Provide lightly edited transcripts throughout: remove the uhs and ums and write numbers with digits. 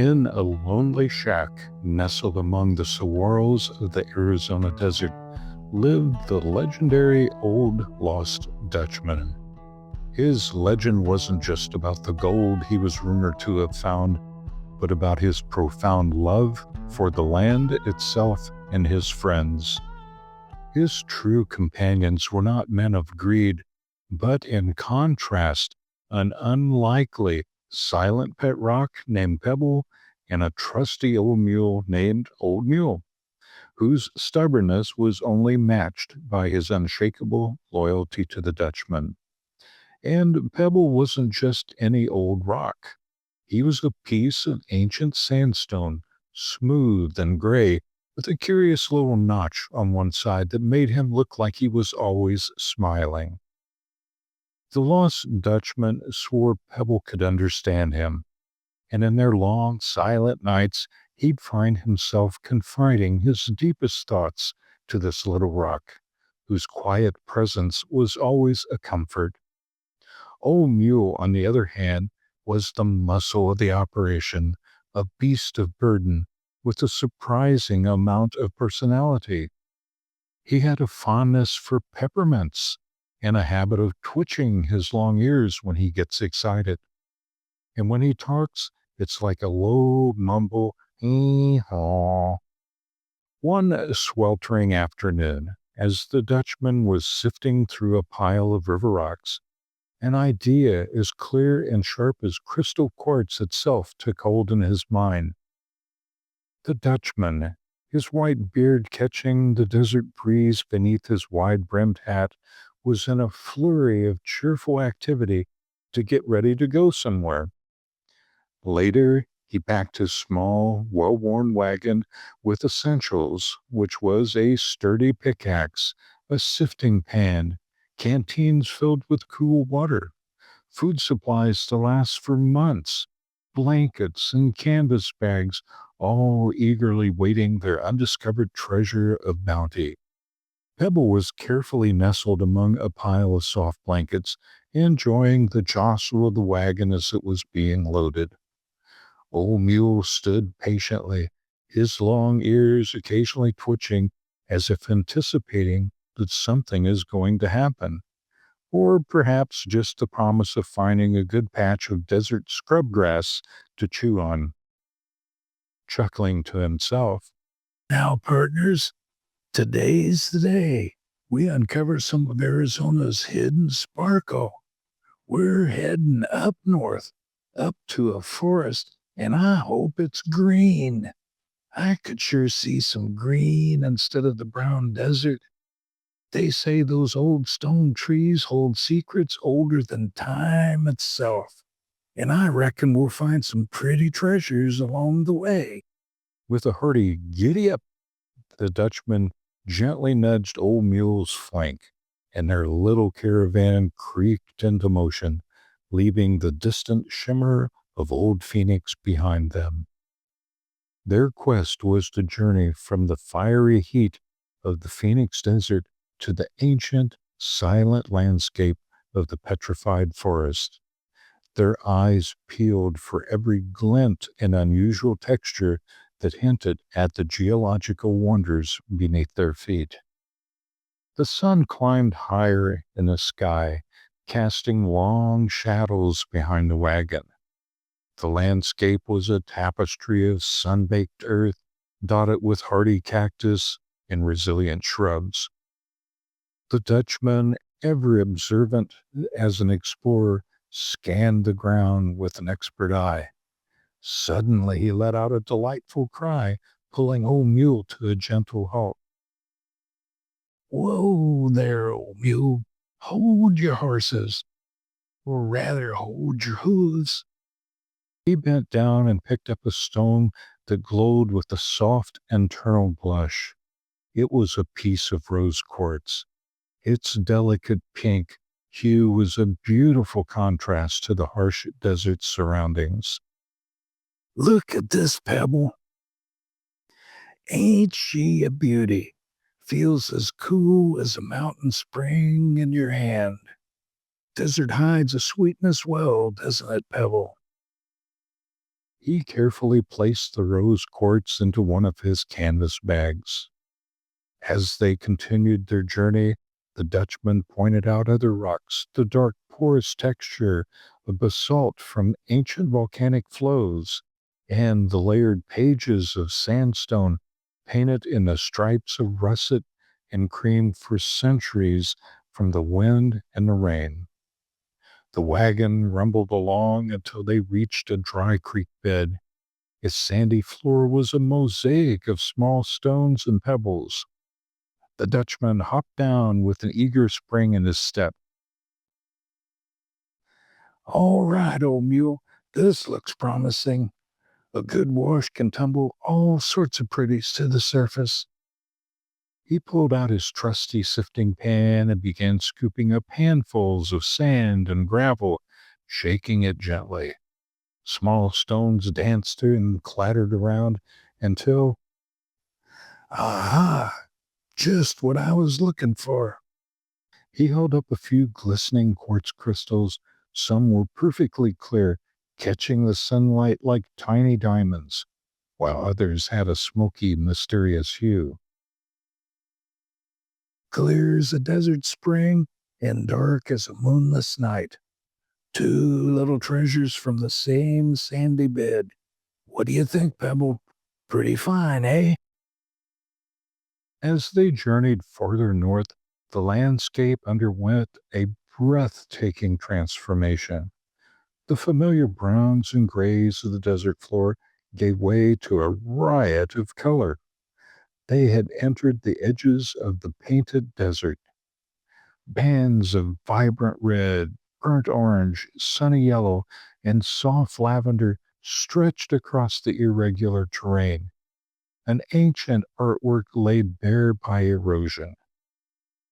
In a lonely shack nestled among the saguaros of the Arizona desert lived the legendary Old Lost Dutchman. His legend wasn't just about the gold he was rumored to have found, but about his profound love for the land itself and his friends. His true companions were not men of greed, but in contrast, an unlikely, silent pet rock named Pebble and a trusty old mule named Old Mule, whose stubbornness was only matched by his unshakable loyalty to the Dutchman. And Pebble wasn't just any old rock. He was a piece of ancient sandstone, smooth and gray, with a curious little notch on one side that made him look like he was always smiling. The lost Dutchman swore Pebble could understand him, and in their long, silent nights he'd find himself confiding his deepest thoughts to this little rock, whose quiet presence was always a comfort. Old Mule, on the other hand, was the muscle of the operation, a beast of burden with a surprising amount of personality. He had a fondness for peppermints and a habit of twitching his long ears when he gets excited. And when he talks, it's like a low mumble, hee-haw. One sweltering afternoon, as the Dutchman was sifting through a pile of river rocks, an idea as clear and sharp as crystal quartz itself took hold in his mind. The Dutchman, his white beard catching the desert breeze beneath his wide-brimmed hat, was in a flurry of cheerful activity to get ready to go somewhere. Later, he packed his small, well-worn wagon with essentials, which was a sturdy pickaxe, a sifting pan, canteens filled with cool water, food supplies to last for months, blankets and canvas bags, all eagerly waiting their undiscovered treasure of bounty. Pebble was carefully nestled among a pile of soft blankets, enjoying the jostle of the wagon as it was being loaded. Old Mule stood patiently, his long ears occasionally twitching as if anticipating that something is going to happen, or perhaps just the promise of finding a good patch of desert scrub grass to chew on. Chuckling to himself, "Now, partners, today's the day we uncover some of Arizona's hidden sparkle. We're heading up north, up to a forest, and I hope it's green. I could sure see some green instead of the brown desert. They say those old stone trees hold secrets older than time itself, and I reckon we'll find some pretty treasures along the way." With a hearty "Giddy up," the Dutchman gently nudged Old Mule's flank, and their little caravan creaked into motion, leaving the distant shimmer of Old Phoenix behind them. Their quest was to journey from the fiery heat of the Phoenix Desert to the ancient, silent landscape of the Petrified Forest. Their eyes peeled for every glint and unusual texture that hinted at the geological wonders beneath their feet. The sun climbed higher in the sky, casting long shadows behind the wagon. The landscape was a tapestry of sun-baked earth, dotted with hardy cactus and resilient shrubs. The Dutchman, ever observant as an explorer, scanned the ground with an expert eye. Suddenly he let out a delightful cry, pulling Old Mule to a gentle halt. "Whoa there, Old Mule! Hold your horses, or rather hold your hooves." He bent down and picked up a stone that glowed with a soft internal blush. It was a piece of rose quartz. Its delicate pink hue was a beautiful contrast to the harsh desert surroundings. "Look at this pebble. Ain't she a beauty? Feels as cool as a mountain spring in your hand. Desert hides a sweetness well, doesn't it, Pebble?" He carefully placed the rose quartz into one of his canvas bags. As they continued their journey, the Dutchman pointed out other rocks, the dark, porous texture of basalt from ancient volcanic flows, and the layered pages of sandstone painted in the stripes of russet and cream for centuries from the wind and the rain. The wagon rumbled along until they reached a dry creek bed. Its sandy floor was a mosaic of small stones and pebbles. The Dutchman hopped down with an eager spring in his step. "All right, old mule, this looks promising. A good wash can tumble all sorts of pretties to the surface." He pulled out his trusty sifting pan and began scooping up handfuls of sand and gravel, shaking it gently. Small stones danced and clattered around until, aha, just what I was looking for. He held up a few glistening quartz crystals. Some were perfectly clear, catching the sunlight like tiny diamonds, while others had a smoky, mysterious hue. "Clear as a desert spring and dark as a moonless night. Two little treasures from the same sandy bed. What do you think, Pebble? Pretty fine, eh?" As they journeyed farther north, the landscape underwent a breathtaking transformation. The familiar browns and grays of the desert floor gave way to a riot of color. They had entered the edges of the painted desert. Bands of vibrant red, burnt orange, sunny yellow, and soft lavender stretched across the irregular terrain, an ancient artwork laid bare by erosion.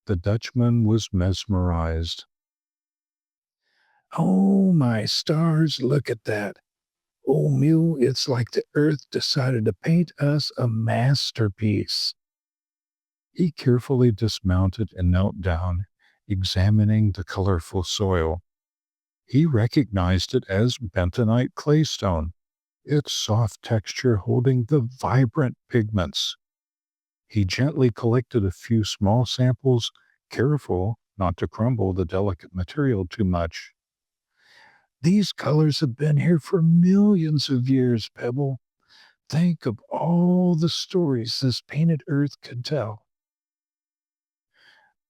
The Dutchman was mesmerized. "Oh, my stars, look at that. Oh, Mew, it's like the earth decided to paint us a masterpiece." He carefully dismounted and knelt down, examining the colorful soil. He recognized it as bentonite claystone, its soft texture holding the vibrant pigments. He gently collected a few small samples, careful not to crumble the delicate material too much. "These colors have been here for millions of years, Pebble. Think of all the stories this painted earth could tell."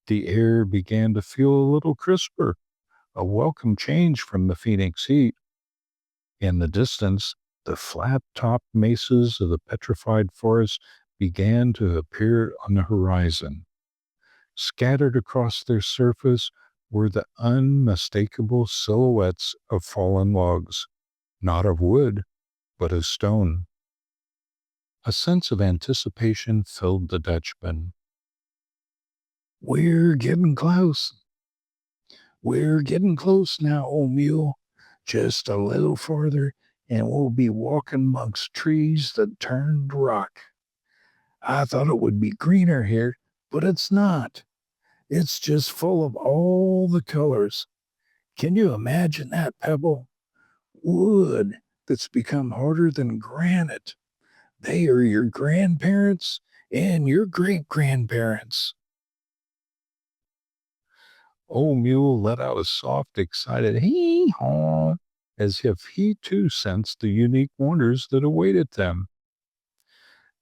The air began to feel a little crisper, a welcome change from the Phoenix heat. In the distance, the flat topped mesas of the Petrified Forest began to appear on the horizon. Scattered across their surface were the unmistakable silhouettes of fallen logs, not of wood, but of stone. A sense of anticipation filled the Dutchman. "We're getting close. We're getting close now, old mule. Just a little farther, and we'll be walking amongst trees that turned rock. I thought it would be greener here, but it's not. It's just full of all the colors. Can you imagine that, Pebble? Wood that's become harder than granite. They are your grandparents and your great grandparents." Old Mule let out a soft, excited hee-haw, as if he too sensed the unique wonders that awaited them.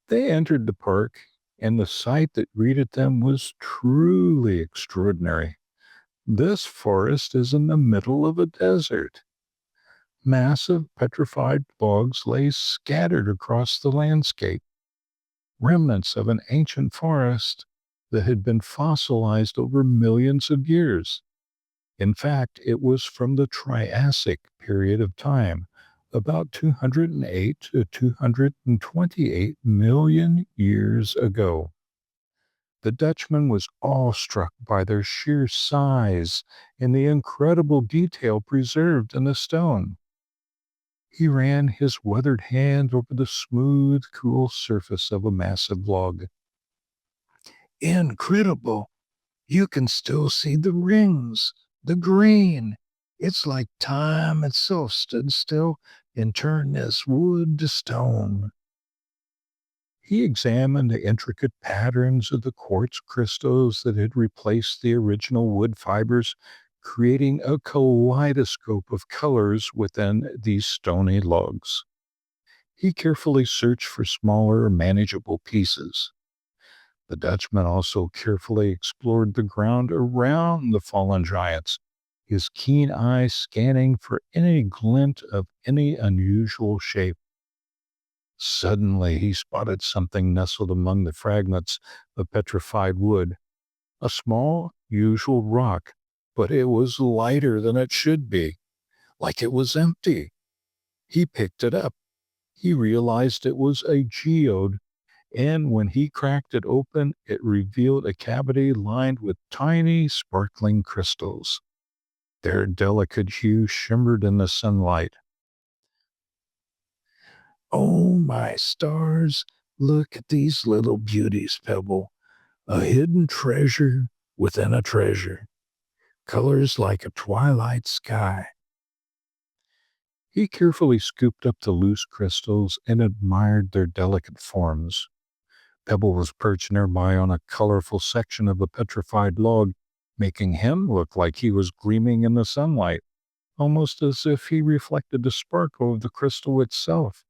They entered the park, and the sight that greeted them was truly extraordinary. This forest is in the middle of a desert. Massive petrified logs lay scattered across the landscape, remnants of an ancient forest that had been fossilized over millions of years. In fact, it was from the Triassic period of time, about 208 to 228 million years ago. The Dutchman was awestruck by their sheer size and the incredible detail preserved in the stone. He ran his weathered hand over the smooth, cool surface of a massive log. "Incredible! You can still see the rings, the grain. It's like time itself stood still and turn this wood to stone. He examined the intricate patterns of the quartz crystals that had replaced the original wood fibers, creating a kaleidoscope of colors within these stony logs. He carefully searched for smaller, manageable pieces. The Dutchman also carefully explored the ground around the fallen giants, his keen eyes scanning for any glint of any unusual shape. Suddenly, he spotted something nestled among the fragments of petrified wood, a small, usual rock, but it was lighter than it should be, like it was empty. He picked it up. He realized it was a geode, and when he cracked it open, it revealed a cavity lined with tiny, sparkling crystals. Their delicate hue shimmered in the sunlight. Oh, my stars, look at these little beauties, Pebble. A hidden treasure within a treasure. Colors like a twilight sky. He carefully scooped up the loose crystals and admired their delicate forms. Pebble was perched nearby on a colorful section of a petrified log, making him look like he was gleaming in the sunlight, almost as if he reflected the sparkle of the crystal itself.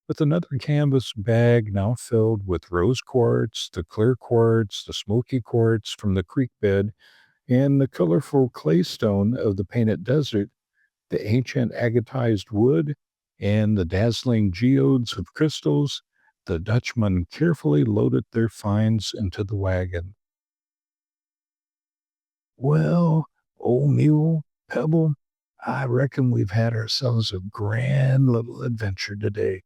With another canvas bag now filled with rose quartz, the clear quartz, the smoky quartz from the creek bed, and the colorful claystone of the painted desert, the ancient agatized wood, and the dazzling geodes of crystals, the Dutchman carefully loaded their finds into the wagon. Well, old mule, Pebble, I reckon we've had ourselves a grand little adventure today.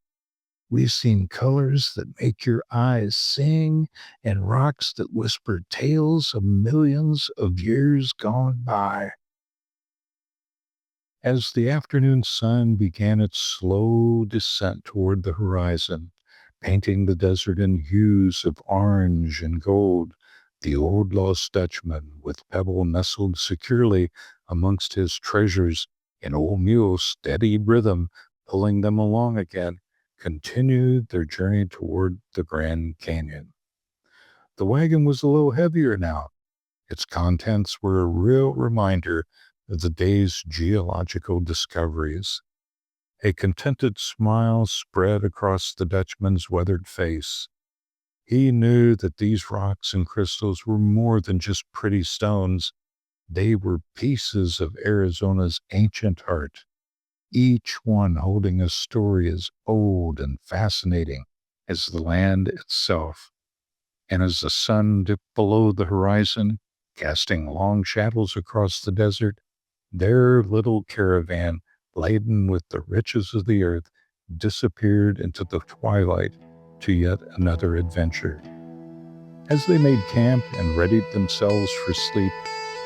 We've seen colors that make your eyes sing and rocks that whisper tales of millions of years gone by. As the afternoon sun began its slow descent toward the horizon, painting the desert in hues of orange and gold, the old lost Dutchman, with Pebble nestled securely amongst his treasures, and old Mule's steady rhythm pulling them along again, continued their journey toward the Grand Canyon. The wagon was a little heavier now. Its contents were a real reminder of the day's geological discoveries. A contented smile spread across the Dutchman's weathered face. He knew that these rocks and crystals were more than just pretty stones. They were pieces of Arizona's ancient art, each one holding a story as old and fascinating as the land itself. And as the sun dipped below the horizon, casting long shadows across the desert, their little caravan, laden with the riches of the earth, disappeared into the twilight to yet another adventure. As they made camp and readied themselves for sleep,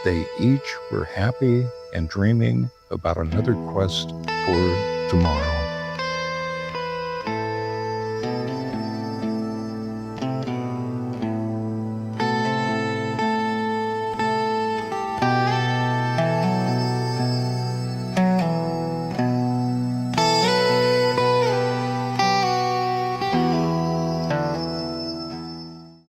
they each were happy and dreaming about another quest for tomorrow.